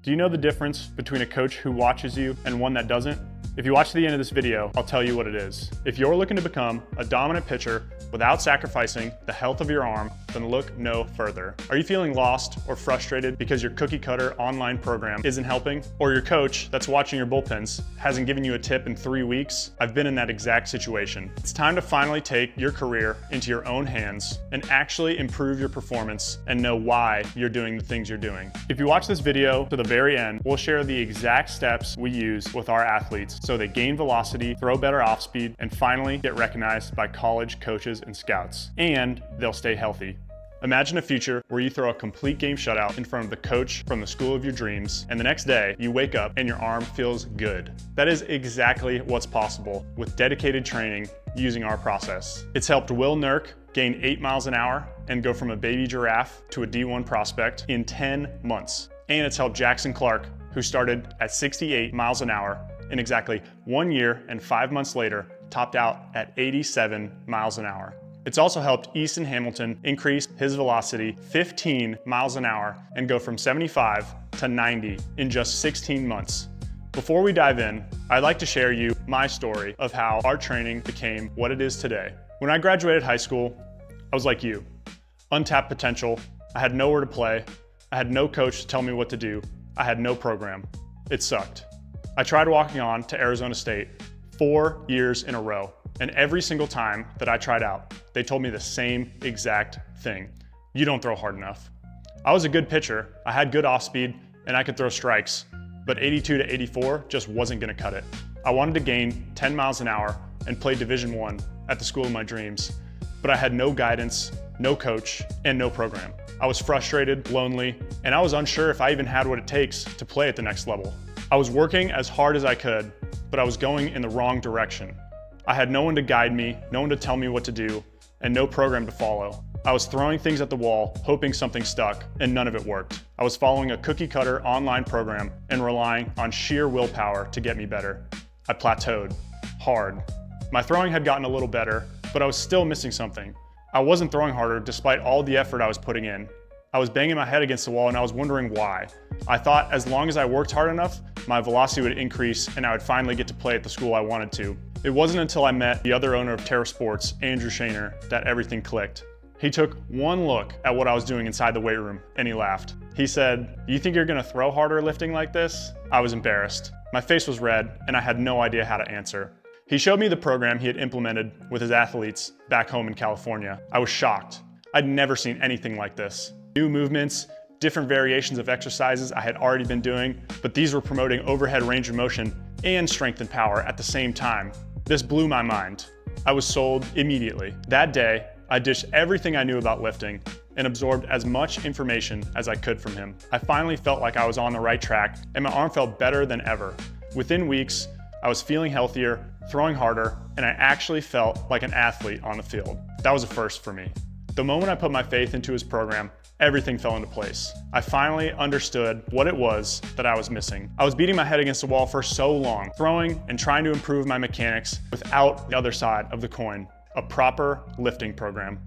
Do you know the difference between a coach who watches you and one that doesn't? If you watch to the end of this video, I'll tell you what it is. If you're looking to become a dominant pitcher without sacrificing the health of your arm, then look no further. Are you feeling lost or frustrated because your cookie cutter online program isn't helping? Or your coach that's watching your bullpens hasn't given you a tip in 3 weeks? I've been in that exact situation. It's time to finally take your career into your own hands and actually improve your performance and know why you're doing the things you're doing. If you watch this video to the very end, we'll share the exact steps we use with our athletes so they gain velocity, throw better off speed, and finally get recognized by college coaches and scouts. And they'll stay healthy. Imagine a future where you throw a complete game shutout in front of the coach from the school of your dreams, and the next day you wake up and your arm feels good. That is exactly what's possible with dedicated training using our process. It's helped Will Nurk gain 8 miles an hour and go from a baby giraffe to a D1 prospect in 10 months. And it's helped Jackson Clark, who started at 68 miles an hour in exactly 1 year and 5 months later, topped out at 87 miles an hour. It's also helped Easton Hamilton increase his velocity 15 miles an hour and go from 75 to 90 in just 16 months. Before we dive in, I'd like to share you my story of how our training became what it is today. When I graduated high school, I was like you, untapped potential. I had nowhere to play. I had no coach to tell me what to do. I had no program. It sucked. I tried walking on to Arizona State 4 years in a row. And every single time that I tried out, they told me the same exact thing. You don't throw hard enough. I was a good pitcher. I had good off speed and I could throw strikes, but 82 to 84 just wasn't gonna cut it. I wanted to gain 10 miles an hour and play Division I at the school of my dreams, but I had no guidance, no coach, and no program. I was frustrated, lonely, and I was unsure if I even had what it takes to play at the next level. I was working as hard as I could, but I was going in the wrong direction. I had no one to guide me, no one to tell me what to do, and no program to follow. I was throwing things at the wall, hoping something stuck, and none of it worked. I was following a cookie cutter online program and relying on sheer willpower to get me better. I plateaued, hard. My throwing had gotten a little better, but I was still missing something. I wasn't throwing harder despite all the effort I was putting in. I was banging my head against the wall and I was wondering why. I thought as long as I worked hard enough, my velocity would increase and I would finally get to play at the school I wanted to. It wasn't until I met the other owner of Terra Sports, Andrew Shaner, that everything clicked. He took one look at what I was doing inside the weight room and he laughed. He said, "You think you're gonna throw harder lifting like this?" I was embarrassed. My face was red and I had no idea how to answer. He showed me the program he had implemented with his athletes back home in California. I was shocked. I'd never seen anything like this. New movements, different variations of exercises I had already been doing, but these were promoting overhead range of motion and strength and power at the same time. This blew my mind. I was sold immediately. That day, I dished everything I knew about lifting and absorbed as much information as I could from him. I finally felt like I was on the right track and my arm felt better than ever. Within weeks, I was feeling healthier, throwing harder, and I actually felt like an athlete on the field. That was a first for me. The moment I put my faith into his program, everything fell into place. I finally understood what it was that I was missing. I was beating my head against the wall for so long, throwing and trying to improve my mechanics without the other side of the coin, a proper lifting program.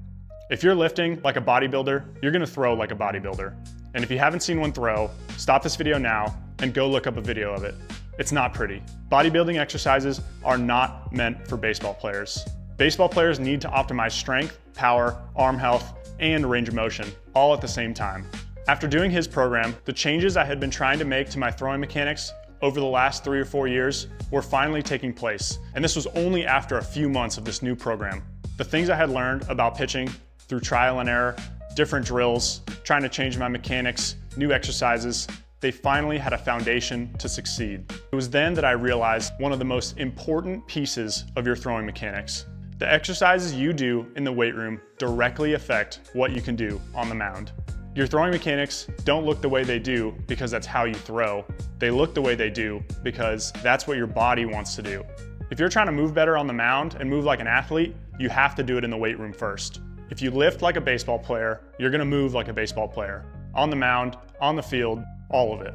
If you're lifting like a bodybuilder, you're gonna throw like a bodybuilder. And if you haven't seen one throw, stop this video now and go look up a video of it. It's not pretty. Bodybuilding exercises are not meant for baseball players. Baseball players need to optimize strength, power, arm health, and range of motion, all at the same time. After doing his program, the changes I had been trying to make to my throwing mechanics over the last 3 or 4 years were finally taking place. And this was only after a few months of this new program. The things I had learned about pitching through trial and error, different drills, trying to change my mechanics, new exercises, they finally had a foundation to succeed. It was then that I realized one of the most important pieces of your throwing mechanics. The exercises you do in the weight room directly affect what you can do on the mound. Your throwing mechanics don't look the way they do because that's how you throw. They look the way they do because that's what your body wants to do. If you're trying to move better on the mound and move like an athlete, you have to do it in the weight room first. If you lift like a baseball player, you're gonna move like a baseball player. On the mound, on the field, all of it.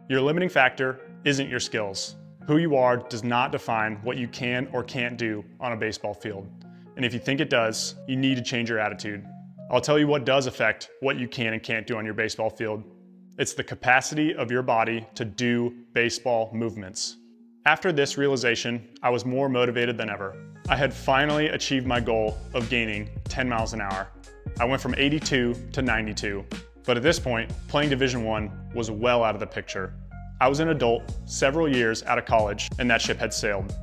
Your limiting factor isn't your skills. Who you are does not define what you can or can't do on a baseball field. And if you think it does, you need to change your attitude. I'll tell you what does affect what you can and can't do on your baseball field. It's the capacity of your body to do baseball movements. After this realization, I was more motivated than ever. I had finally achieved my goal of gaining 10 miles an hour. I went from 82 to 92, but at this point, playing Division I was well out of the picture. I was an adult, several years out of college, and that ship had sailed.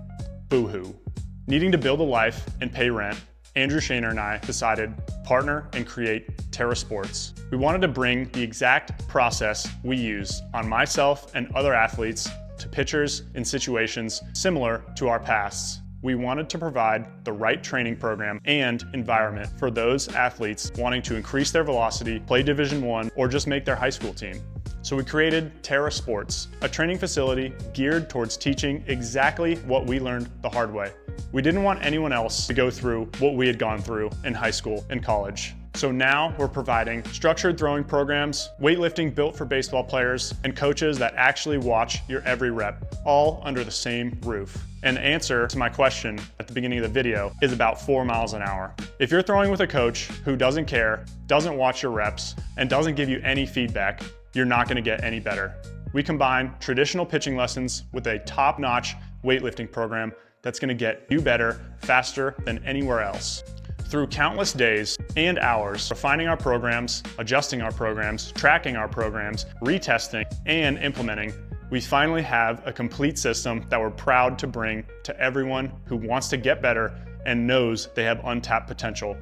Boo-hoo. Needing to build a life and pay rent, Andrew Shaner and I decided to partner and create Terra Sports. We wanted to bring the exact process we use on myself and other athletes to pitchers in situations similar to our pasts. We wanted to provide the right training program and environment for those athletes wanting to increase their velocity, play Division I, or just make their high school team. So we created Terra Sports, a training facility geared towards teaching exactly what we learned the hard way. We didn't want anyone else to go through what we had gone through in high school and college. So now we're providing structured throwing programs, weightlifting built for baseball players, and coaches that actually watch your every rep, all under the same roof. And the answer to my question at the beginning of the video is about 4 miles an hour. If you're throwing with a coach who doesn't care, doesn't watch your reps, and doesn't give you any feedback, you're not gonna get any better. We combine traditional pitching lessons with a top-notch weightlifting program that's gonna get you better faster than anywhere else. Through countless days and hours, refining our programs, adjusting our programs, tracking our programs, retesting, and implementing, we finally have a complete system that we're proud to bring to everyone who wants to get better and knows they have untapped potential.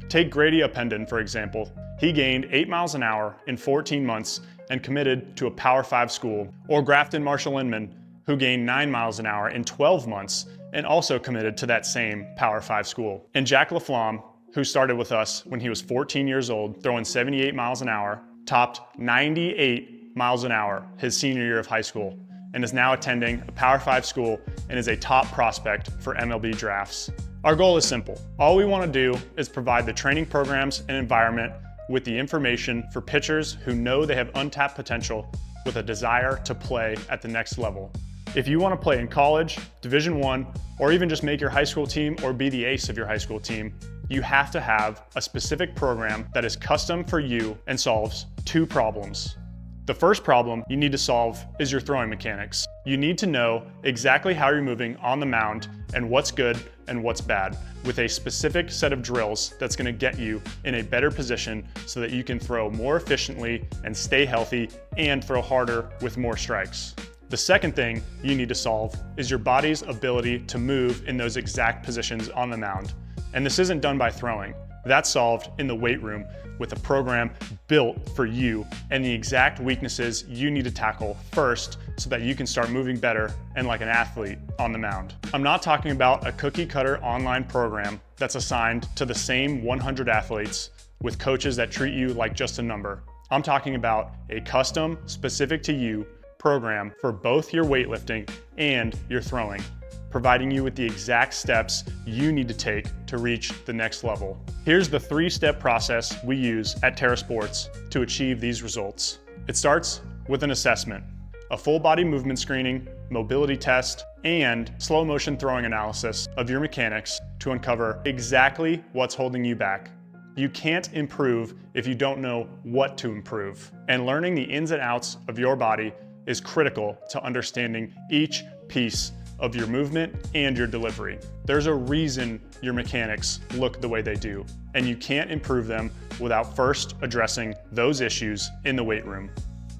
Take Grady Appendon, for example. He gained 8 miles an hour in 14 months and committed to a Power 5 school. Or Grafton Marshall Inman, who gained 9 miles an hour in 12 months and also committed to that same Power 5 school. And Jack LaFlamme, who started with us when he was 14 years old, throwing 78 miles an hour, topped 98 miles an hour his senior year of high school, and is now attending a Power 5 school and is a top prospect for MLB drafts. Our goal is simple. All we want to do is provide the training programs and environment with the information for pitchers who know they have untapped potential with a desire to play at the next level. If you want to play in college, Division I, or even just make your high school team or be the ace of your high school team, you have to have a specific program that is custom for you and solves 2 problems. The first problem you need to solve is your throwing mechanics. You need to know exactly how you're moving on the mound and what's good and what's bad, with a specific set of drills that's going to get you in a better position so that you can throw more efficiently and stay healthy and throw harder with more strikes. The second thing you need to solve is your body's ability to move in those exact positions on the mound. And this isn't done by throwing. That's solved in the weight room with a program built for you and the exact weaknesses you need to tackle first so that you can start moving better and like an athlete on the mound. I'm not talking about a cookie cutter online program that's assigned to the same 100 athletes with coaches that treat you like just a number. I'm talking about a custom, specific to you program for both your weightlifting and your throwing, providing you with the exact steps you need to take to reach the next level. Here's the 3-step process we use at Terra Sports to achieve these results. It starts with an assessment, a full body movement screening, mobility test, and slow motion throwing analysis of your mechanics to uncover exactly what's holding you back. You can't improve if you don't know what to improve. And learning the ins and outs of your body is critical to understanding each piece of your movement and your delivery. There's a reason your mechanics look the way they do, and you can't improve them without first addressing those issues in the weight room.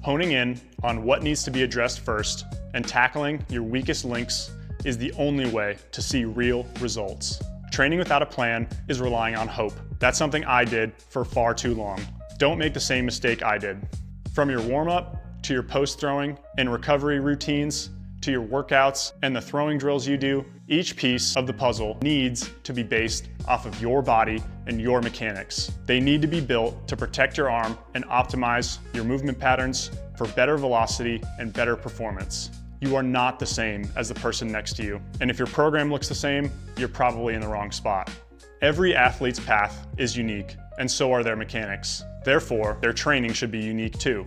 Honing in on what needs to be addressed first and tackling your weakest links is the only way to see real results. Training without a plan is relying on hope. That's something I did for far too long. Don't make the same mistake I did. From your warm-up to your post-throwing and recovery routines, to your workouts and the throwing drills you do, each piece of the puzzle needs to be based off of your body and your mechanics. They need to be built to protect your arm and optimize your movement patterns for better velocity and better performance. You are not the same as the person next to you. And if your program looks the same, you're probably in the wrong spot. Every athlete's path is unique, and so are their mechanics. Therefore, their training should be unique too.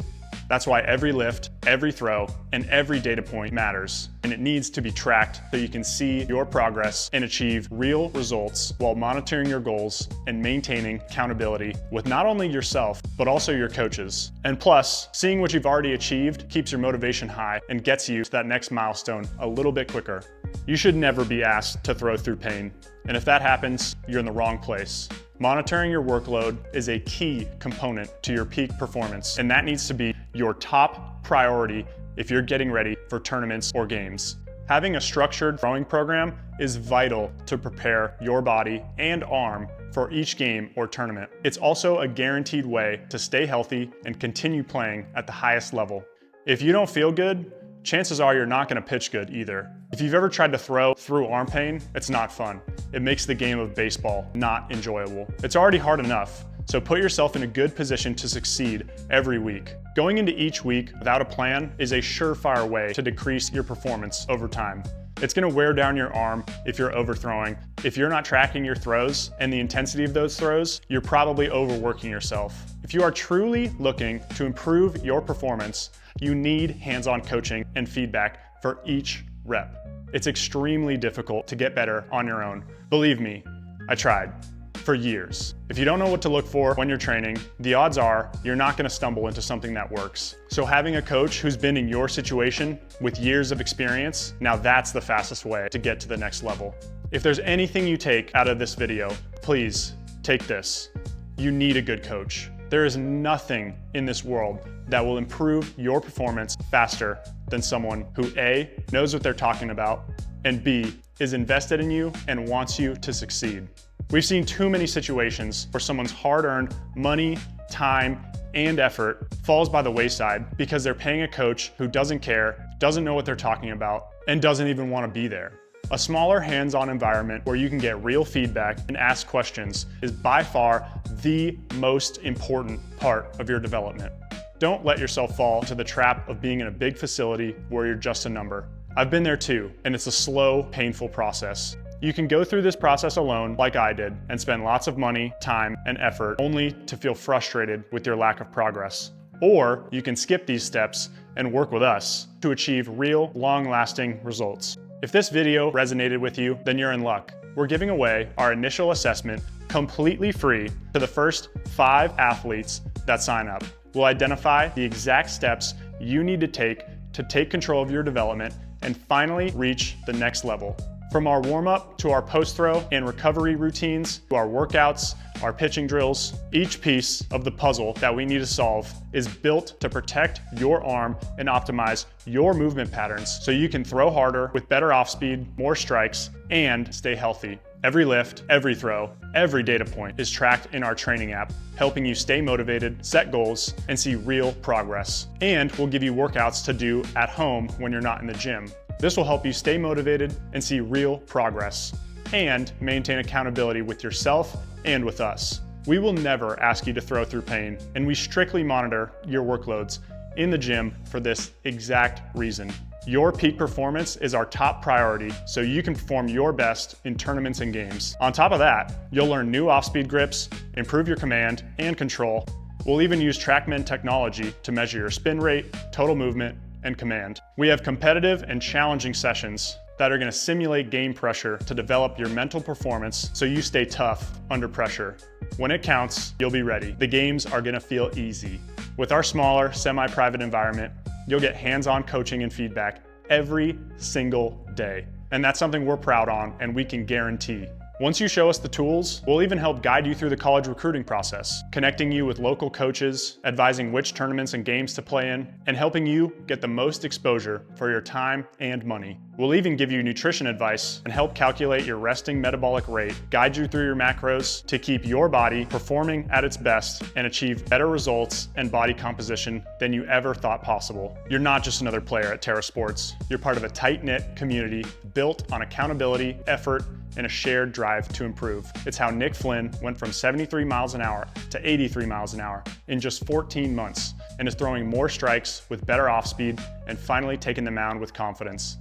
That's why every lift, every throw, and every data point matters, and it needs to be tracked so you can see your progress and achieve real results while monitoring your goals and maintaining accountability with not only yourself, but also your coaches. And plus, seeing what you've already achieved keeps your motivation high and gets you to that next milestone a little bit quicker. You should never be asked to throw through pain, and if that happens, you're in the wrong place. Monitoring your workload is a key component to your peak performance, and that needs to be your top priority if you're getting ready for tournaments or games. Having a structured throwing program is vital to prepare your body and arm for each game or tournament. It's also a guaranteed way to stay healthy and continue playing at the highest level. If you don't feel good, chances are you're not gonna pitch good either. If you've ever tried to throw through arm pain, it's not fun. It makes the game of baseball not enjoyable. It's already hard enough, so put yourself in a good position to succeed every week. Going into each week without a plan is a surefire way to decrease your performance over time. It's gonna wear down your arm if you're overthrowing. If you're not tracking your throws and the intensity of those throws, you're probably overworking yourself. If you are truly looking to improve your performance, you need hands-on coaching and feedback for each rep. It's extremely difficult to get better on your own. Believe me, I tried for years. If you don't know what to look for when you're training, the odds are you're not gonna stumble into something that works. So having a coach who's been in your situation with years of experience, now that's the fastest way to get to the next level. If there's anything you take out of this video, please take this. You need a good coach. There is nothing in this world that will improve your performance faster than someone who A, knows what they're talking about, and B, is invested in you and wants you to succeed. We've seen too many situations where someone's hard-earned money, time, and effort falls by the wayside because they're paying a coach who doesn't care, doesn't know what they're talking about, and doesn't even want to be there. A smaller hands-on environment where you can get real feedback and ask questions is by far the most important part of your development. Don't let yourself fall into the trap of being in a big facility where you're just a number. I've been there too, and it's a slow, painful process. You can go through this process alone, like I did, and spend lots of money, time, and effort only to feel frustrated with your lack of progress. Or you can skip these steps and work with us to achieve real, long-lasting results. If this video resonated with you, then you're in luck. We're giving away our initial assessment completely free to the first 5 athletes that sign up. We'll identify the exact steps you need to take control of your development and finally reach the next level. From our warm-up to our post-throw and recovery routines, to our workouts, our pitching drills, each piece of the puzzle that we need to solve is built to protect your arm and optimize your movement patterns so you can throw harder with better off-speed, more strikes, and stay healthy. Every lift, every throw, every data point is tracked in our training app, helping you stay motivated, set goals, and see real progress. And we'll give you workouts to do at home when you're not in the gym. This will help you stay motivated and see real progress, and maintain accountability with yourself and with us. We will never ask you to throw through pain, and we strictly monitor your workloads in the gym for this exact reason. Your peak performance is our top priority, so you can perform your best in tournaments and games. On top of that, you'll learn new off-speed grips, improve your command and control. We'll even use TrackMan technology to measure your spin rate, total movement, and command. We have competitive and challenging sessions that are going to simulate game pressure to develop your mental performance so you stay tough under pressure. When it counts, you'll be ready. The games are going to feel easy. With our smaller, semi-private environment, you'll get hands-on coaching and feedback every single day. And that's something we're proud on and we can guarantee. Once you show us the tools, we'll even help guide you through the college recruiting process, connecting you with local coaches, advising which tournaments and games to play in, and helping you get the most exposure for your time and money. We'll even give you nutrition advice and help calculate your resting metabolic rate, guide you through your macros to keep your body performing at its best and achieve better results and body composition than you ever thought possible. You're not just another player at Terra Sports. You're part of a tight-knit community built on accountability, effort, and a shared drive to improve. It's how Nick Flynn went from 73 miles an hour to 83 miles an hour in just 14 months and is throwing more strikes with better off speed and finally taking the mound with confidence.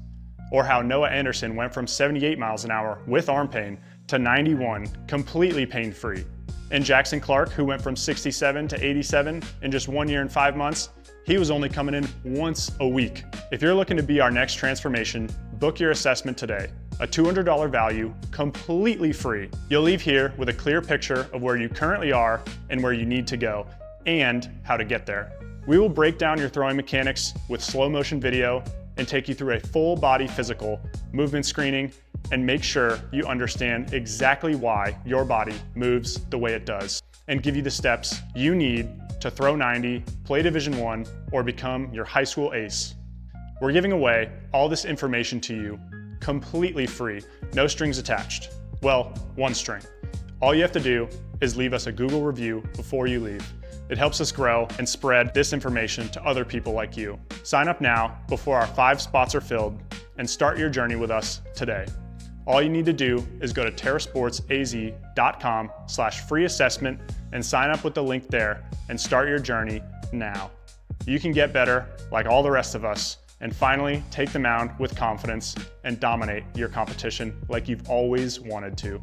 Or how Noah Anderson went from 78 miles an hour with arm pain to 91 completely pain-free. And Jackson Clark, who went from 67 to 87 in just 1 year and 5 months, he was only coming in once a week. If you're looking to be our next transformation, book your assessment today. A $200 value, completely free. You'll leave here with a clear picture of where you currently are and where you need to go, and how to get there. We will break down your throwing mechanics with slow motion video and take you through a full body physical, movement screening, and make sure you understand exactly why your body moves the way it does, and give you the steps you need to throw 90, play Division I, or become your high school ace. We're giving away all this information to you completely free, no strings attached. Well, one string. All you have to do is leave us a Google review before you leave. It helps us grow and spread this information to other people like you. Sign up now before our 5 spots are filled and start your journey with us today. All you need to do is go to terrasportsaz.com/free assessment and sign up with the link there and start your journey now. You can get better like all the rest of us and finally take the mound with confidence and dominate your competition like you've always wanted to.